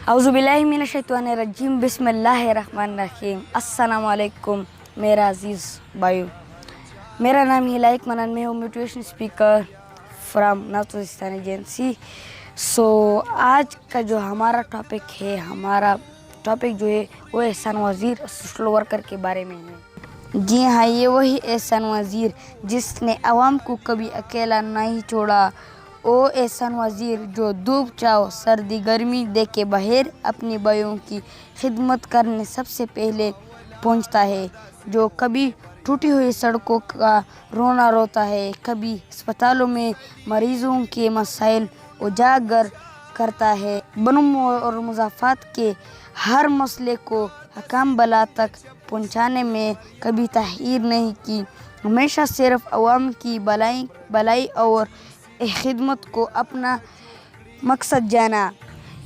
औज़ुबिल्लाहिमिनश्शैतानिर्रजीम बिस्मिल्लाहिर्रहमानिर्रहीम। अस्सलाम वालेकुम मेरा अज़ीज़ भाइयों, मेरा नाम है लाइक मनन, मैं हूँ मोटिवेशन स्पीकर फ्रॉम नातुस्तान एजेंसी। आज का जो हमारा टॉपिक जो है वो एहसान वज़ीर सोशल वर्कर के बारे में है। जी हाँ, ये वही एहसान वज़ीर जिसने आवाम को कभी अकेला नहीं छोड़ा। ओ एहसान वज़ीर जो धूप छाँव सर्दी गर्मी देखे बाहर अपनी भाइयों की खिदमत करने सबसे पहले पहुंचता है, जो कभी टूटी हुई सड़कों का रोना रोता है, कभी अस्पतालों में मरीजों के मसाइल उजागर करता है, बनम और मुज़ाफ़ात के हर मसले को हकाम बला तक पहुंचाने में कभी ताख़ीर नहीं की, हमेशा सिर्फ अवाम की भलाई और खिदमत को अपना मकसद जाना।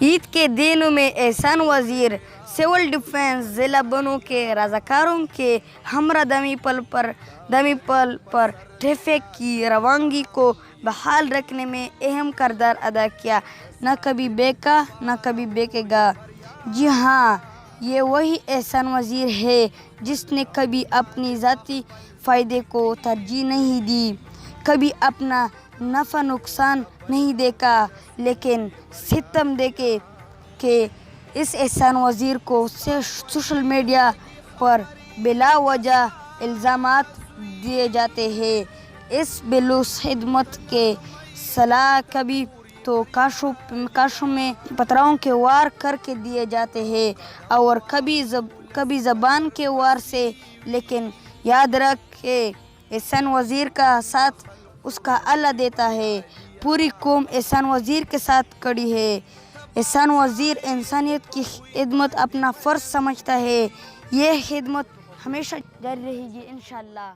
ईद के दिनों में एहसान वज़ीर सिविल डिफेंस ज़िला बनों के रज़ाकारों के हमरा दमी पल पर ट्रैफिक की रवानगी को बहाल रखने में अहम किरदार अदा किया, न कभी बेका न कभी बेकेगा। जी हाँ, ये वही एहसान वज़ीर है जिसने कभी अपनी ज़ाती फ़ायदे को तरजीह नहीं दी, कभी अपना नफ़ा नुकसान नहीं देखा, लेकिन सितम देखे कि इस एहसान वज़ीर को सोशल मीडिया पर बिला वजह इल्ज़ामात दिए जाते हैं। इस बिलुस खिदमत के सलाह कभी तो काशों में पथराओं के वार करके दिए जाते हैं और कभी ज़बान के वार से, लेकिन याद रख के एहसान वज़ीर का साथ उसका अल्लाह देता है। पूरी कौम एहसान वज़ीर के साथ खड़ी है। एहसान वज़ीर इंसानियत की खिदमत अपना फ़र्ज़ समझता है। यह खिदमत हमेशा जारी रहेगी इंशाअल्लाह।